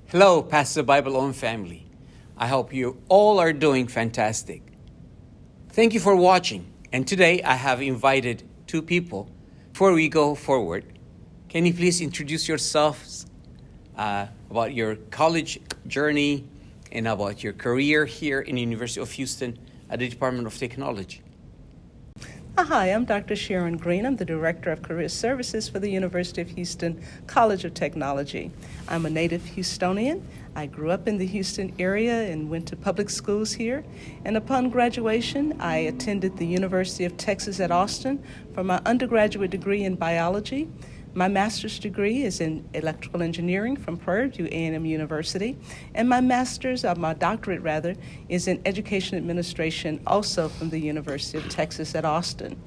Hello, Pastor Bible Owned family. I hope you all are doing fantastic. Thank you for watching. And today I have invited two people. Before we go forward, can you please introduce yourselves about your college journey and about your career here in the University of Houston at the Department of Technology? Hi, I'm Dr. Sharon Green. I'm the Director of Career Services for the University of Houston College of Technology. I'm a native Houstonian. I grew up in the Houston area and went to public schools here. And upon graduation, I attended the University of Texas at Austin for my undergraduate degree in biology. My master's degree is in electrical engineering from Prairie View A&M University, and my doctorate is in education administration, also from the University of Texas at Austin.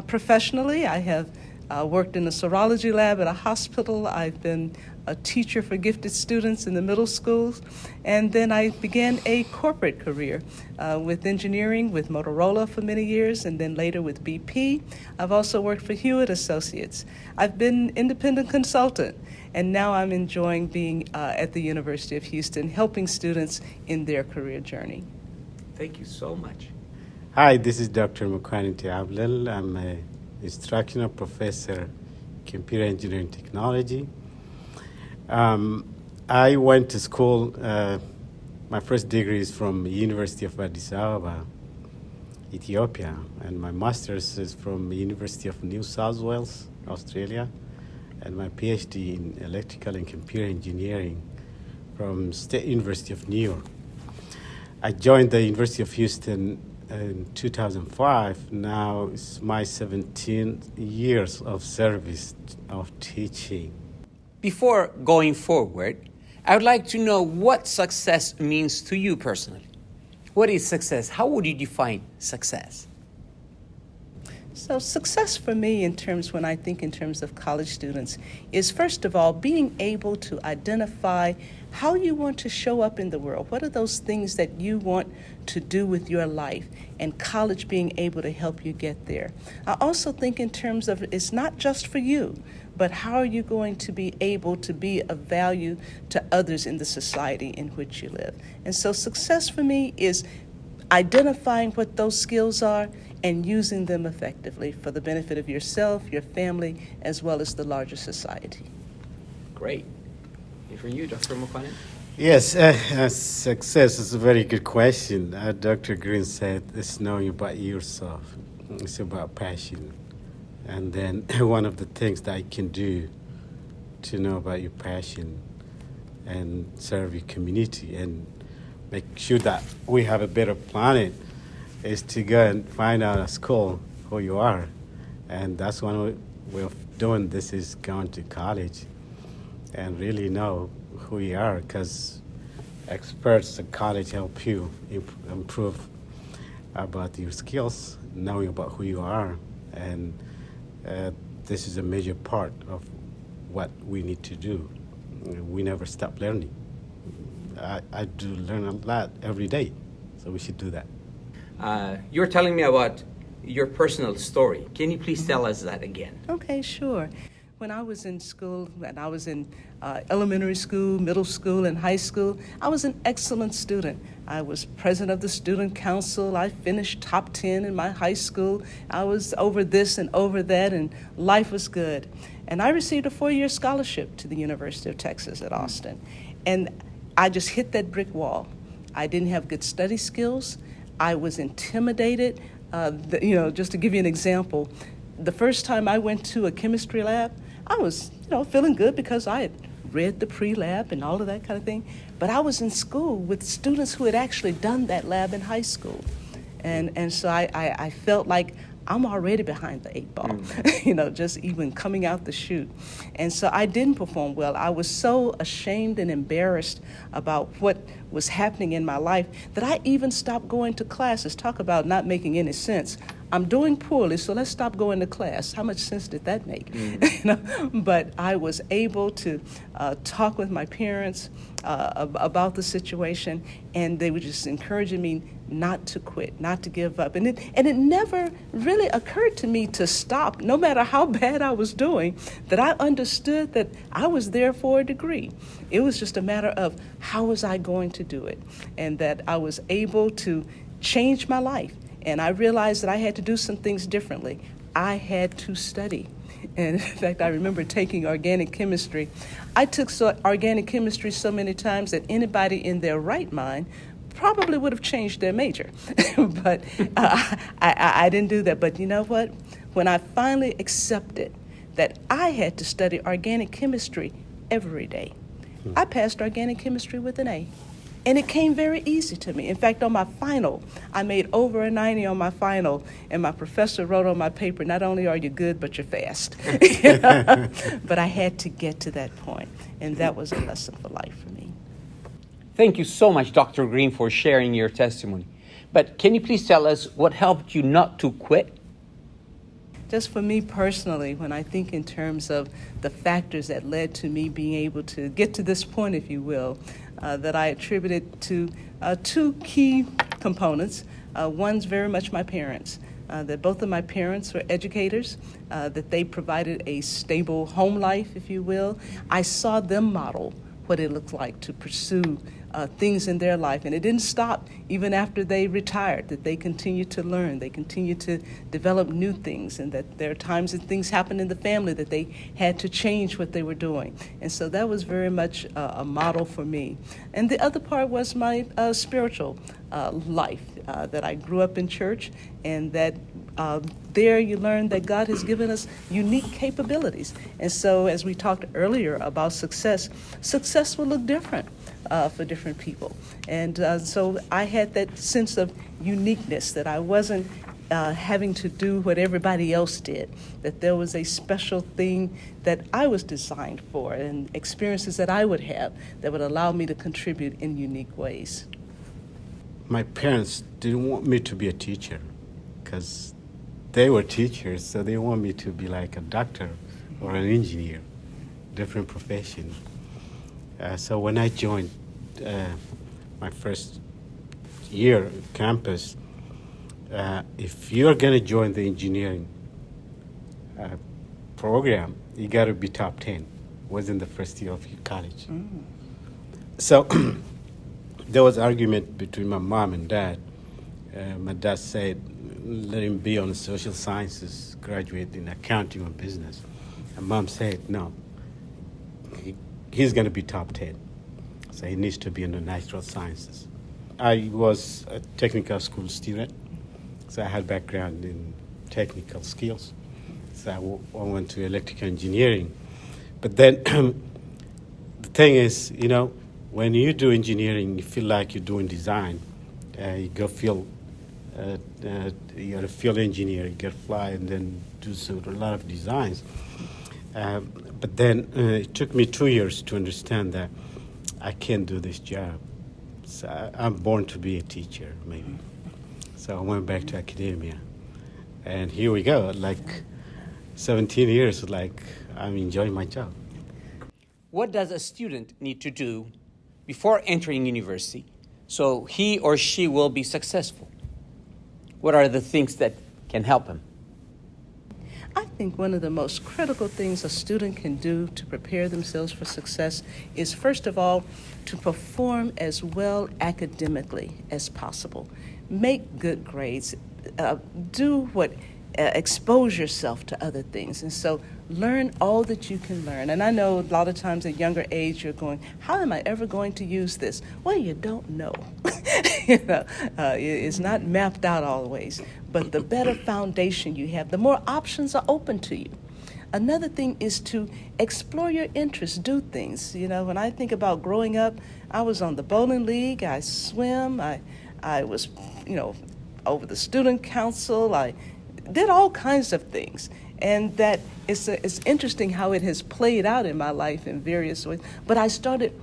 Professionally, I have worked in a serology lab at a hospital. I've been a teacher for gifted students in the middle schools, and then I began a corporate career with engineering with Motorola for many years, and then later with BP. I've also worked for Hewitt Associates. I've been independent consultant, and now I'm enjoying being at the University of Houston, helping students in their career journey. Thank you so much. Hi, this is Dr. Mequanint Moges. I'm an instructional professor, computer engineering technology. I went to school, my first degree is from University of Addis Ababa, Ethiopia, and my master's is from University of New South Wales, Australia, and my PhD in electrical and computer engineering from State University of New York. I joined the University of Houston in 2005. Now it's my 17 years of service of teaching. Before going forward, I would like to know what success means to you personally. What is success? How would you define success? So success for me when I think in terms of college students is, first of all, being able to identify how you want to show up in the world. What are those things that you want to do with your life, and college being able to help you get there. I also think in terms of it's not just for you, but how are you going to be able to be of value to others in the society in which you live. And so success for me is identifying what those skills are and using them effectively for the benefit of yourself, your family, as well as the larger society. Great. And for you, Dr. Mequanint? Yes, success is a very good question. Dr. Green said it's knowing about yourself. It's about passion. And then one of the things that I can do to know about your passion and serve your community and make sure that we have a better planet is to go and find out at school who you are. And that's one way of doing this is going to college and really know who you are, because experts at college help you improve about your skills, knowing about who you are. And this is a major part of what we need to do. We never stop learning. I do learn a lot every day, so we should do that. You're telling me about your personal story. Can you please tell us that again? Okay, sure. When I was in school, when I was in elementary school, middle school, and high school, I was an excellent student. I was president of the student council. I finished top 10 in my high school. I was over this and over that, and life was good. And I received a 4-year scholarship to the University of Texas at Austin. And I just hit that brick wall. I didn't have good study skills. I was intimidated. Just to give you an example, the first time I went to a chemistry lab, I was, feeling good because I had read the pre-lab and all of that kind of thing. But I was in school with students who had actually done that lab in high school. And so I felt like I'm already behind the 8 ball, just even coming out the chute. And so I didn't perform well. I was so ashamed and embarrassed about what was happening in my life that I even stopped going to classes. Talk about not making any sense. I'm doing poorly, so let's stop going to class. How much sense did that make? But I was able to talk with my parents about the situation, and they were just encouraging me not to quit, not to give up. And it never really occurred to me to stop, no matter how bad I was doing, that I understood that I was there for a degree. It was just a matter of how was I going to do it, and that I was able to change my life. And I realized that I had to do some things differently. I had to study. And in fact, I remember taking organic chemistry. I took organic chemistry so many times that anybody in their right mind probably would have changed their major. But I didn't do that. But you know what? When I finally accepted that I had to study organic chemistry every day, I passed organic chemistry with an A. And it came very easy to me. In fact, on my final, I made over a 90 on my final, and my professor wrote on my paper, not only are you good, but you're fast. But I had to get to that point, and that was a lesson for life for me. Thank you so much, Dr. Green, for sharing your testimony. But can you please tell us what helped you not to quit? Just for me personally, when I think in terms of the factors that led to me being able to get to this point, if you will, that I attributed to two key components. One's very much my parents, that both of my parents were educators, that they provided a stable home life, if you will. I saw them model what it looked like to pursue things in their life. And it didn't stop even after they retired, that they continued to learn, they continued to develop new things, and that there are times that things happened in the family that they had to change what they were doing. And so that was very much a model for me. And the other part was my spiritual life, that I grew up in church, and that there you learn that God has given us unique capabilities. And so as we talked earlier about success will look different for different people. And so I had that sense of uniqueness, that I wasn't having to do what everybody else did, that there was a special thing that I was designed for, and experiences that I would have that would allow me to contribute in unique ways. My parents didn't want me to be a teacher because they were teachers, so they want me to be like a doctor or an engineer, different profession. So when I joined my first year campus, if you're going to join the engineering program, you got to be top 10. Was in the first year of college. So there was argument between my mom and dad. My dad said, let him be on the social sciences, graduate in accounting or business. And mom said, no, he's going to be top 10. So he needs to be in the natural sciences. I was a technical school student, so I had background in technical skills. So I went to electrical engineering. But then the thing is, you know, when you do engineering, you feel like you're doing design. You go field, you're a field engineer, you get fly and then do a lot of designs. But then it took me 2 years to understand that I can't do this job. So I'm born to be a teacher, maybe. So I went back to academia. And here we go, like 17 years, like I'm enjoying my job. What does a student need to do before entering university so he or she will be successful? What are the things that can help him? I think one of the most critical things a student can do to prepare themselves for success is, first of all, to perform as well academically as possible. Make good grades. Expose yourself to other things. And so learn all that you can learn. And I know a lot of times at younger age you're going, how am I ever going to use this? Well, you don't know. It's not mapped out always. But the better foundation you have, the more options are open to you. Another thing is to explore your interests, do things. You know, when I think about growing up, I was on the bowling league, I swim, I was, over the student council, I did all kinds of things. And that it's interesting how it has played out in my life in various ways. But I started,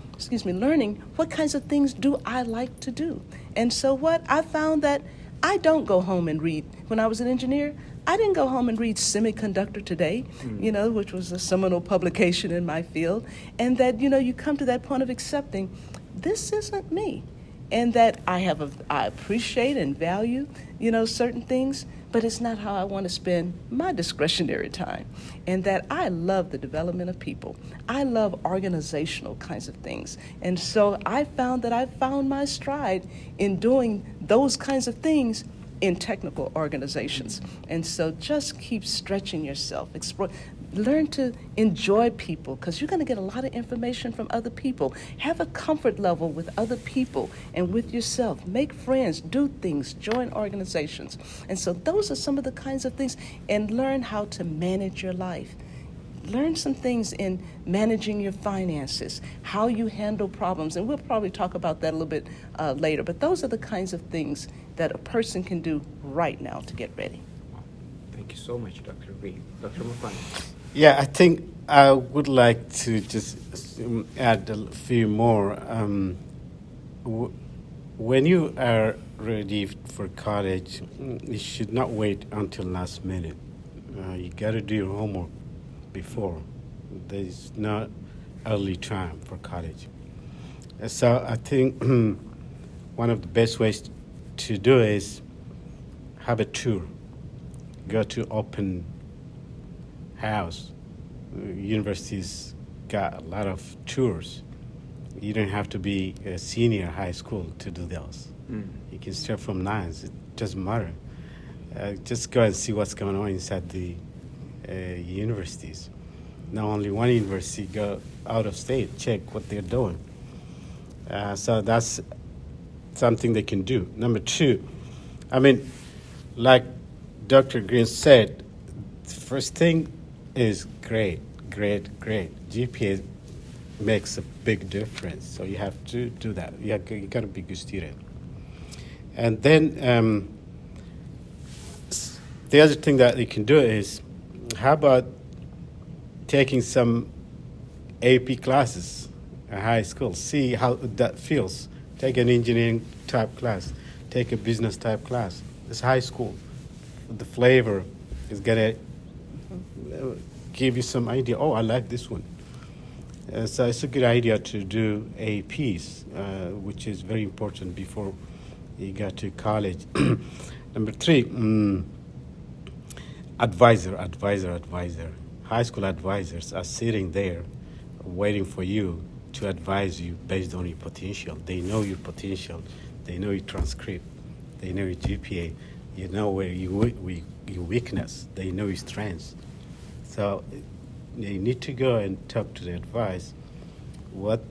learning what kinds of things do I like to do. And so I found that I don't go home and read. When I was an engineer, I didn't go home and read Semiconductor Today, which was a seminal publication in my field, and that, you come to that point of accepting, this isn't me. And that I appreciate and value, certain things, but it's not how I want to spend my discretionary time. And that I love the development of people. I love organizational kinds of things. And so I found that I found my stride in doing those kinds of things in technical organizations. And so just keep stretching yourself, explore, learn to enjoy people, because you're going to get a lot of information from other people. Have a comfort level with other people and with yourself. Make friends, do things, join organizations. And so those are some of the kinds of things. And learn how to manage your life. Learn some things in managing your finances, how you handle problems. And we'll probably talk about that a little bit later. But those are the kinds of things that a person can do right now to get ready. Thank you so much, Dr. Green. Dr. Mequanint. Yeah, I think I would like to just add a few more. When you are ready for college, you should not wait until last minute. You got to do your homework before. There's not early time for college. So I think one of the best ways to do is have a tour. Go to open house. Universities got a lot of tours. You don't have to be a senior high school to do those. You can start from 9. It doesn't matter. Just go and see what's going on inside the universities. Not only one university, go out of state, check what they're doing. So that's something they can do. Number 2, like Dr. Green said, the first thing is grade. GPA makes a big difference, so you have to do that. You got to be a good student. And then the other thing that you can do is, how about taking some AP classes at high school? See how that feels. Take an engineering type class. Take a business type class. It's high school. The flavor is going to give you some idea. Oh, I like this one. So it's a good idea to do APs, which is very important before you get to college. Number 3, advisor. High school advisors are sitting there waiting for you to advise you based on your potential. They know your potential. They know your transcript. They know your GPA. You know where your weakness. They know your strengths. So they need to go and talk to the advice what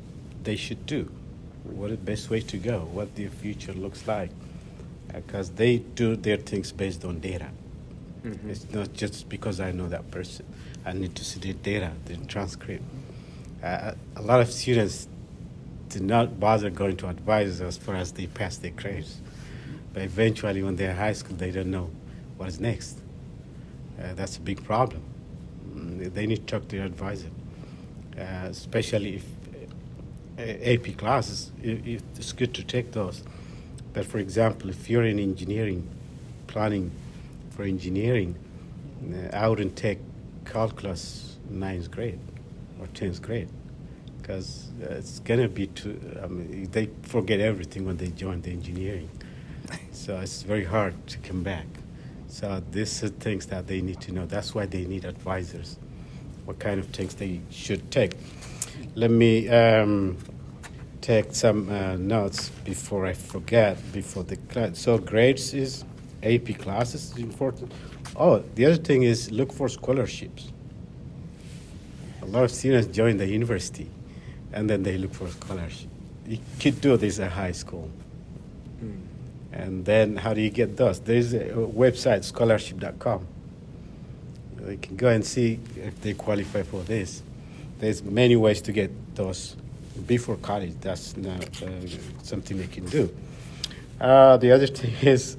they should do, what is the best way to go, what their future looks like, because they do their things based on data. It's not just because I know that person. I need to see the data, the transcript. A lot of students do not bother going to advisors as far as they pass their grades. But eventually, when they're in high school, they don't know what is next. That's a big problem. They need to talk to their advisor, especially if AP classes. It's good to take those. But for example, if you're in engineering, planning for engineering, I wouldn't take calculus 9th grade or 10th grade, because it's going to be they forget everything when they join the engineering. So it's very hard to come back. So these are things that they need to know. That's why they need advisors, what kind of things they should take. Let me take some notes before I forget, before the class. So grades is AP classes is important. Oh, the other thing is look for scholarships. A lot of students join the university, and then they look for a scholarship. You could do this at high school. And then how do you get those? There's a website, scholarship.com. You can go and see if they qualify for this. There's many ways to get those before college. That's not something they can do. The other thing is,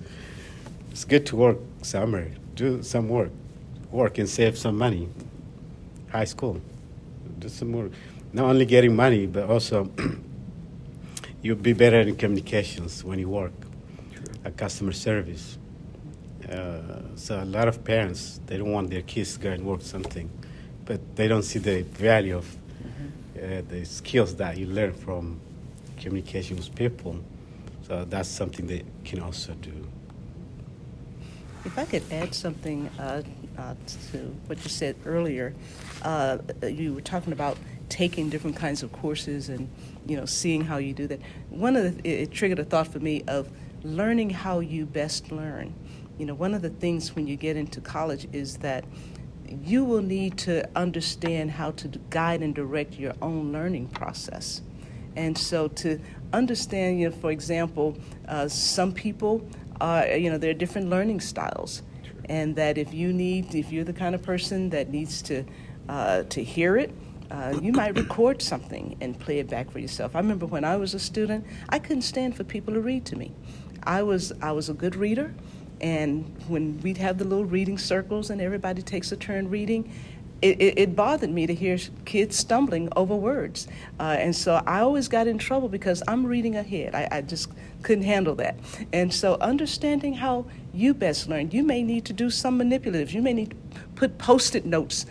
it's good to work somewhere. Do some work and save some money. High school, do some work. Not only getting money, but also you'll be better in communications when you work. customer service. So a lot of parents, they don't want their kids to go and work something, but they don't see the value of the skills that you learn from communication with people. So that's something they can also do. If I could add something to what you said earlier, you were talking about taking different kinds of courses and seeing how you do that. It triggered a thought for me of learning how you best learn. One of the things when you get into college is that you will need to understand how to guide and direct your own learning process. And so to understand, for example, some people there are different learning styles, and that if you're the kind of person that needs to hear it, you might record something and play it back for yourself. I remember when I was a student, I couldn't stand for people to read to me. I was a good reader, and when we'd have the little reading circles and everybody takes a turn reading, it bothered me to hear kids stumbling over words. And so I always got in trouble because I'm reading ahead. I just couldn't handle that. And so understanding how you best learn, you may need to do some manipulatives. You may need to put Post-it notes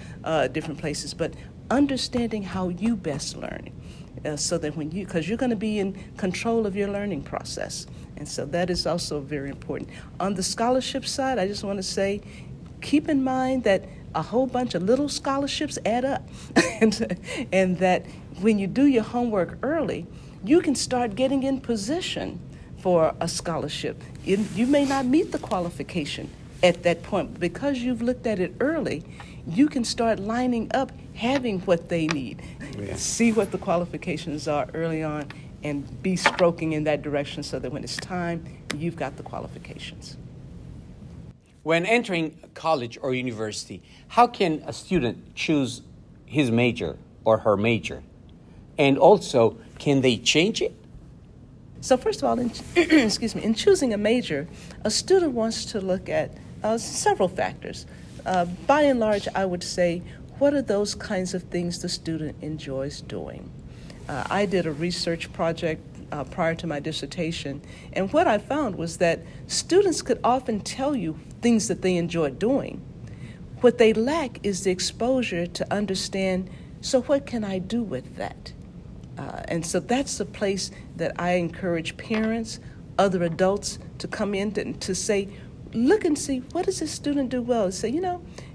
different places, but understanding how you best learn. So that because you're going to be in control of your learning process. And so that is also very important. On the scholarship side, I just want to say, keep in mind that a whole bunch of little scholarships add up. and that when you do your homework early, you can start getting in position for a scholarship. You may not meet the qualification at that point, but because you've looked at it early, you can start lining up having what they need. Yeah. See what the qualifications are early on and be stroking in that direction so that when it's time, you've got the qualifications. When entering college or university, how can a student choose his major or her major? And also, can they change it? So first of all, in choosing a major, a student wants to look at several factors. By and large, I would say, what are those kinds of things the student enjoys doing? I did a research project prior to my dissertation, and what I found was that students could often tell you things that they enjoy doing. What they lack is the exposure to understand, so what can I do with that? And so that's the place that I encourage parents, other adults to come in to say, look and see, what does this student do well? Say,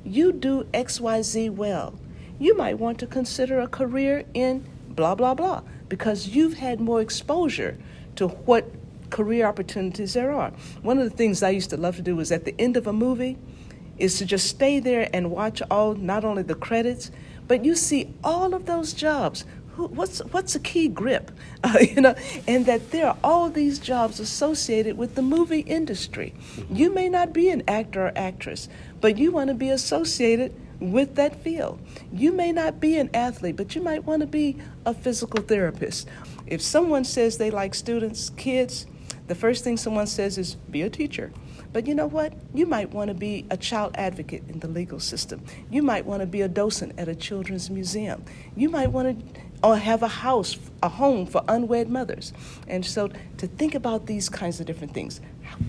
you do XYZ well. You might want to consider a career in blah, blah, blah, because you've had more exposure to what career opportunities there are. One of the things I used to love to do was at the end of a movie is to just stay there and watch not only the credits, but you see all of those jobs. What's a key grip? And that there are all these jobs associated with the movie industry. You may not be an actor or actress, but you want to be associated with that field. You may not be an athlete, but you might want to be a physical therapist. If someone says they like kids, the first thing someone says is be a teacher. But you know what? You might want to be a child advocate in the legal system. You might want to be a docent at a children's museum. You might want to have a home for unwed mothers. And so to think about these kinds of different things.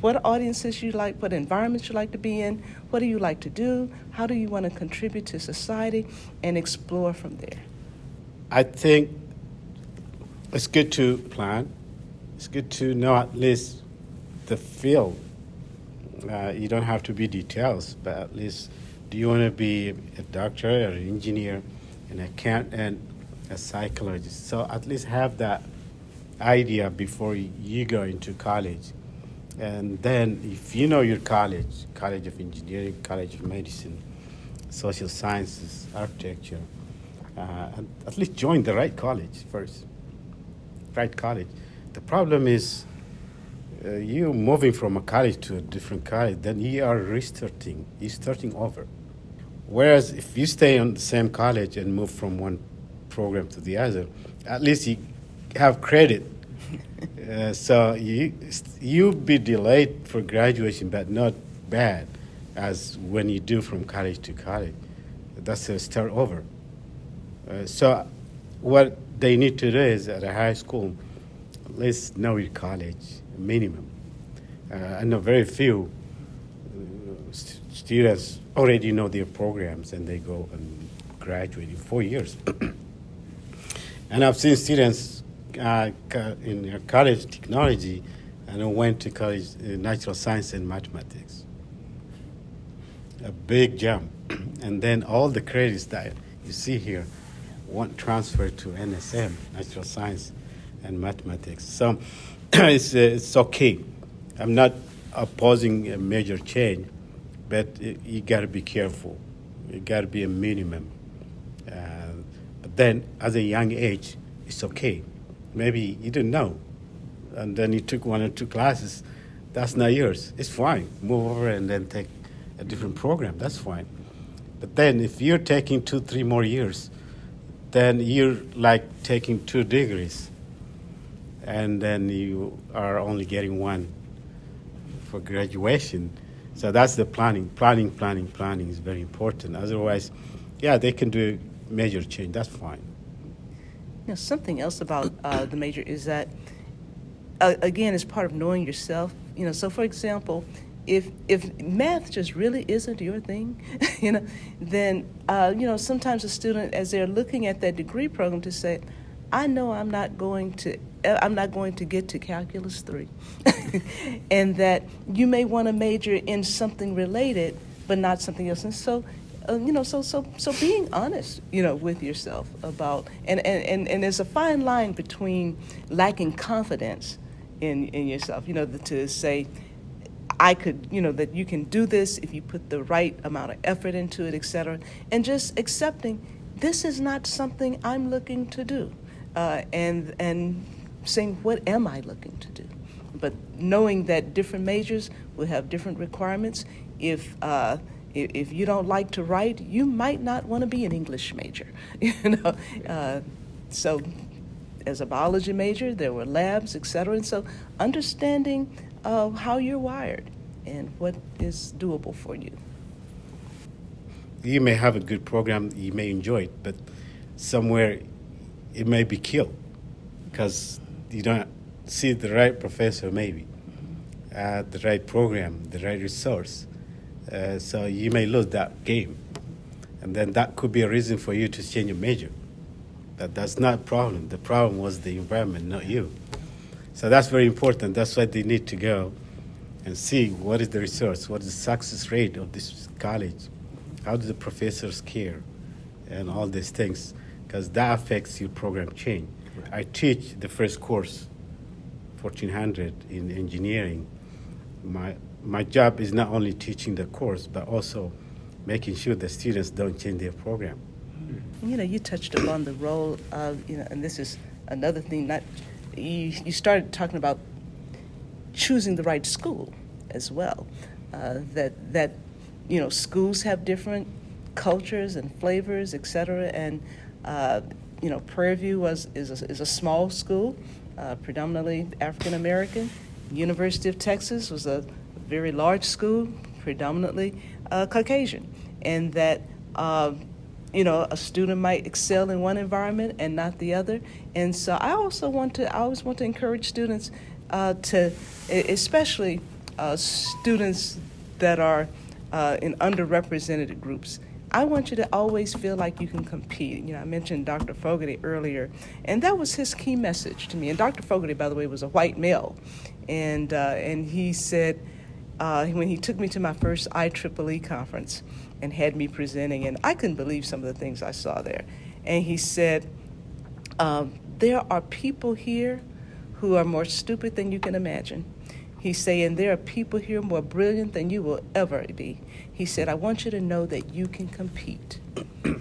What audiences you like, what environments you like to be in, what do you like to do, how do you want to contribute to society, and explore from there. I think it's good to plan. It's good to know at least the field. You don't have to be details, but at least do you want to be a doctor or an engineer, an accountant, a psychologist? So at least have that idea before you go into college. And then if you know your college of engineering, college of medicine, social sciences, architecture, and at least join the right college first. Right college. The problem is you moving from a college to a different college, then you are restarting. You're starting over. Whereas if you stay on the same college and move from one program to the other, at least you have credit. So you be delayed for graduation, but not bad as when you do from college to college. That's a start over. So what they need to do is at a high school, let's know your college minimum. I know very few students already know their programs and they go and graduate in 4 years. And I've seen students in college technology and went to college natural science and mathematics. A big jump. And then all the credits that you see here won't transfer to NSM, natural science and mathematics. So it's okay. I'm not opposing a major change, but you got to be careful. You got to be a minimum. But then, at a young age, it's okay. Maybe you didn't know, and then you took 1 or 2 classes. That's not yours. It's fine. Move over and then take a different program. That's fine. But then, if you're taking 2, 3 more years, then you're like taking 2 degrees, and then you are only getting 1 for graduation. So that's the planning. Planning is very important. Otherwise, yeah, they can do a major change. That's fine. Something else about the major is that, again, it's part of knowing yourself. So for example, if math just really isn't your thing, then sometimes a student, as they're looking at that degree program, to say, I know I'm not going to get to calculus 3, and that you may want to major in something related, but not something else. And so, so being honest, with yourself about, and there's a fine line between lacking confidence in yourself, to say, I could, that you can do this if you put the right amount of effort into it, et cetera, and just accepting this is not something I'm looking to do. And saying, what am I looking to do? But knowing that different majors will have different requirements. If you don't like to write, you might not want to be an English major. So as a biology major, there were labs, et cetera. And so understanding how you're wired and what is doable for you. You may have a good program, you may enjoy it, but somewhere it may be killed because you don't see the right professor, maybe, the right program, the right resource. So you may lose that game. And then that could be a reason for you to change your major. But that's not a problem. The problem was the environment, not you. So that's very important. That's why they need to go and see what is the resource, what is the success rate of this college, how do the professors care, and all these things, because that affects your program change. Right. I teach the first course, 1400 in engineering. My job is not only teaching the course, but also making sure the students don't change their program. You touched upon the role of, and this is another thing, you started talking about choosing the right school as well. That schools have different cultures and flavors, et cetera, and Prairie View is a small school, predominantly African American. University of Texas was a very large school, predominantly Caucasian, and that a student might excel in one environment and not the other. And so I always want to encourage students especially students that are in underrepresented groups. I want you to always feel like you can compete. I mentioned Dr. Fogarty earlier, and that was his key message to me. And Dr. Fogarty, by the way, was a white male, and he said when he took me to my first IEEE conference and had me presenting, and I couldn't believe some of the things I saw there. And he said, there are people here who are more stupid than you can imagine. He's saying there are people here more brilliant than you will ever be. He said, I want you to know that you can compete.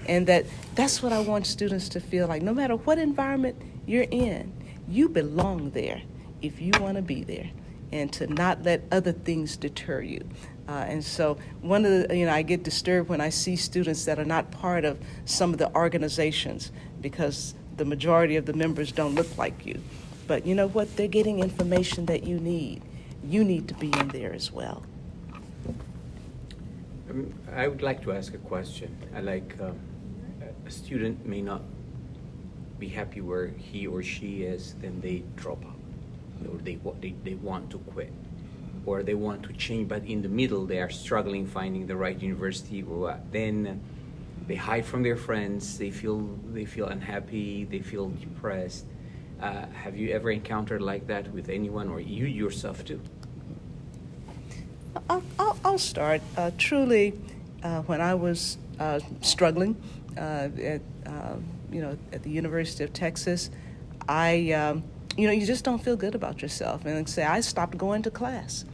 And that's what I want students to feel like. No matter what environment you're in, you belong there if you want to be there, and to not let other things deter you. And so one of the, I get disturbed when I see students that are not part of some of the organizations because the majority of the members don't look like you. But you know what? They're getting information that you need. You need to be in there as well. I would like to ask a question. A student may not be happy where he or she is, then they drop out, or they want to quit. or they want to change, but in the middle they are struggling finding the right university or what. Then they hide from their friends. They feel unhappy. They feel depressed. Have you ever encountered like that with anyone, or you yourself too? I'll start. Truly, when I was struggling at the University of Texas, you just don't feel good about yourself. And say, I stopped going to class.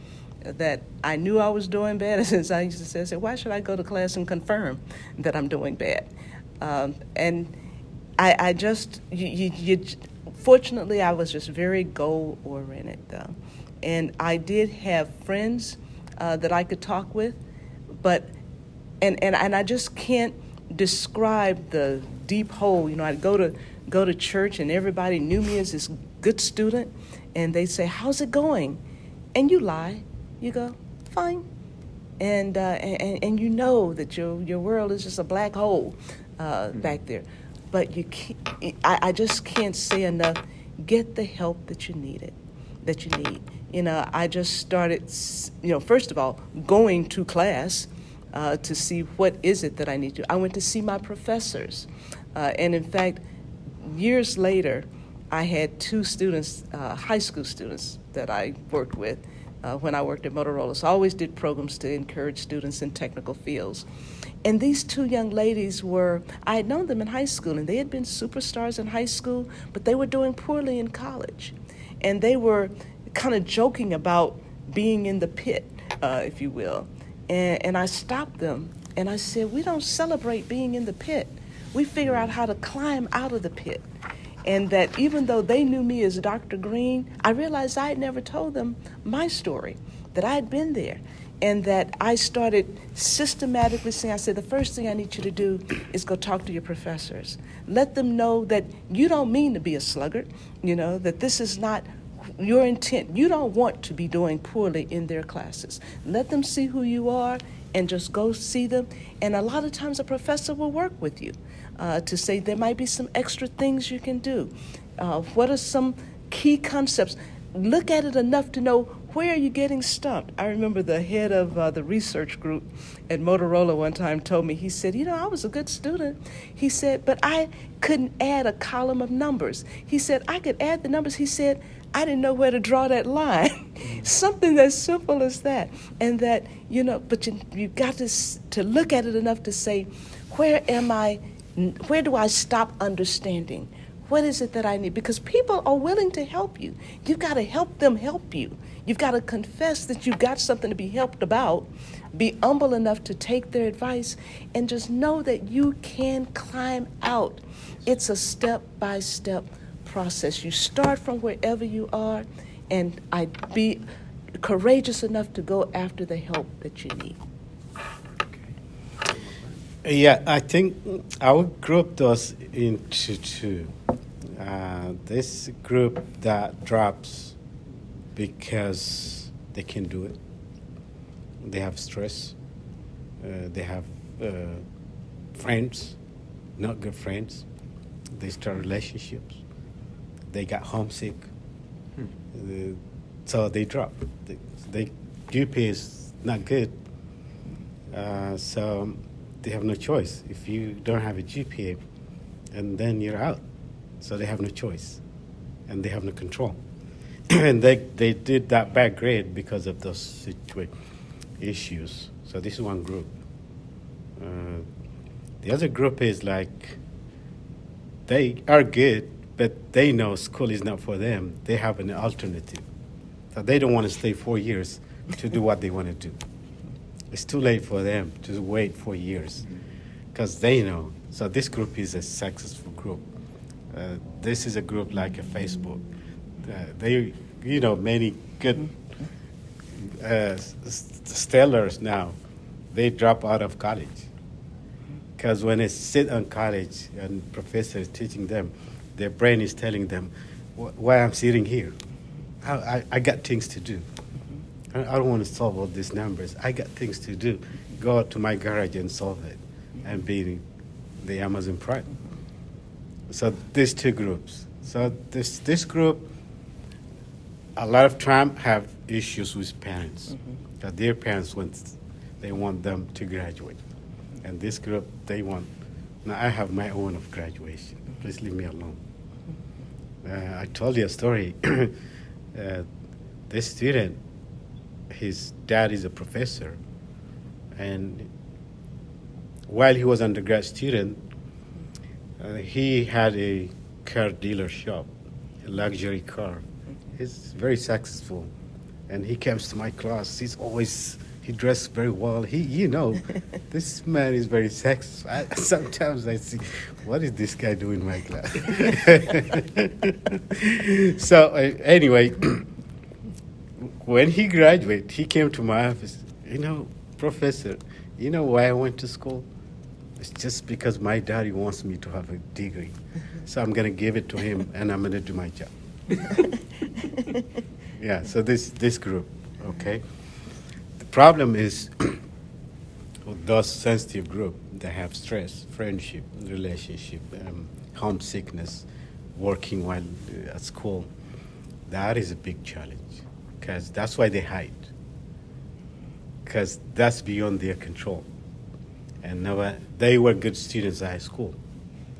That I knew I was doing bad. Since I used to say, why should I go to class and confirm that I'm doing bad? And I just, fortunately, I was just very goal-oriented, though. And I did have friends that I could talk with, but, and I just can't describe the deep hole. I'd go to church and everybody knew me as this good student, and they'd say, how's it going? And you lie. You go, fine. And you know that your world is just a black hole back there. But you can't, I just can't say enough, get the help that you need. I just started, first of all, going to class to see what is it that I need to. I went to see my professors. And in fact, years later, I had two students, high school students that I worked with when I worked at Motorola. So I always did programs to encourage students in technical fields. And these two young ladies I had known them in high school, and they had been superstars in high school, but they were doing poorly in college. And they were kind of joking about being in the pit, if you will. And I stopped them, and I said, we don't celebrate being in the pit. We figure out how to climb out of the pit. And that even though they knew me as Dr. Green, I realized I had never told them my story, that I had been there. And that I started systematically saying, I said, the first thing I need you to do is go talk to your professors. Let them know that you don't mean to be a sluggard, that this is not your intent. You don't want to be doing poorly in their classes. Let them see who you are and just go see them. And a lot of times a professor will work with you to say there might be some extra things you can do. What are some key concepts? Look at it enough to know where are you getting stumped. I remember the head of the research group at Motorola one time told me, he said, I was a good student. He said, but I couldn't add a column of numbers. He said, I could add the numbers. He said, I didn't know where to draw that line. Something as simple as that. And that, but you've got to look at it enough to say, where do I stop understanding? What is it that I need? Because people are willing to help you. You've got to help them help you. You've got to confess that you've got something to be helped about, be humble enough to take their advice, and just know that you can climb out. It's a step-by-step process. You start from wherever you are, and I'd be courageous enough to go after the help that you need. Yeah, I think I would group those into two. This group that drops because they can do it. They have stress. They have friends, not good friends. They start relationships. They got homesick. So they drop. The GPA is not good. So they have no choice. If you don't have a GPA, and then you're out. So they have no choice, and they have no control. And they did that bad grade because of those issues. So this is one group. The other group is like, they are good, but they know school is not for them. They have an alternative. So they don't want to stay 4 years to do what they want to do. It's too late for them to wait 4 years because they know. So this group is a successful group. This is a group like a Facebook. They, many good stellars now, they drop out of college. Because when they sit on college and professor is teaching them, their brain is telling them, why I'm sitting here. I got things to do. I don't want to solve all these numbers. I got things to do. Go to my garage and solve it and be the Amazon Prime. So these two groups. So this group, a lot of time have issues with parents. That their parents want them to graduate, and this group they want. Now I have my own of graduation. Please leave me alone. I told you a story. This student, his dad is a professor, and while he was undergrad student, he had a car dealer shop, a luxury car. He's very successful, and he comes to my class. He dressed very well. This man is very successful. Sometimes I see, what is this guy doing in my class? So anyway, when he graduated, he came to my office. Professor, you know why I went to school? It's just because my daddy wants me to have a degree. So I'm going to give it to him, and I'm going to do my job. Yeah, so this group, okay? The problem is with those sensitive group, they have stress, friendship, relationship, homesickness, working while at school. That is a big challenge, because that's why they hide, because that's beyond their control. And they were good students at high school.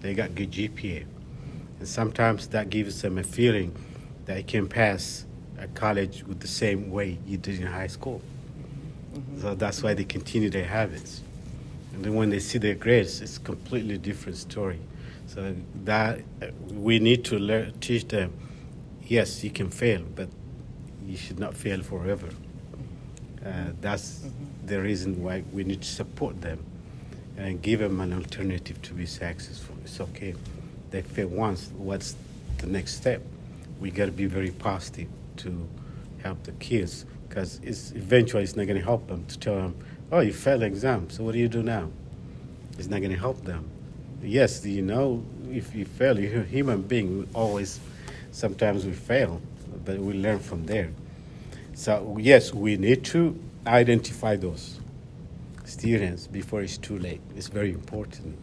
They got good GPA. And sometimes that gives them a feeling that they can pass a college with the same way you did in high school. So that's why they continue their habits. And then when they see their grades, it's a completely different story. So that we need to teach them, yes, you can fail, but you should not fail forever. That's the reason why we need to support them and give them an alternative to be successful. It's okay. They fail once. What's the next step? We got to be very positive to help the kids, because eventually it's not going to help them to tell them, oh, you failed the exam, so what do you do now? It's not going to help them. Yes, if you fail, you're a human being. Sometimes we fail, but we learn from there. So yes, we need to identify those students before it's too late. It's very important.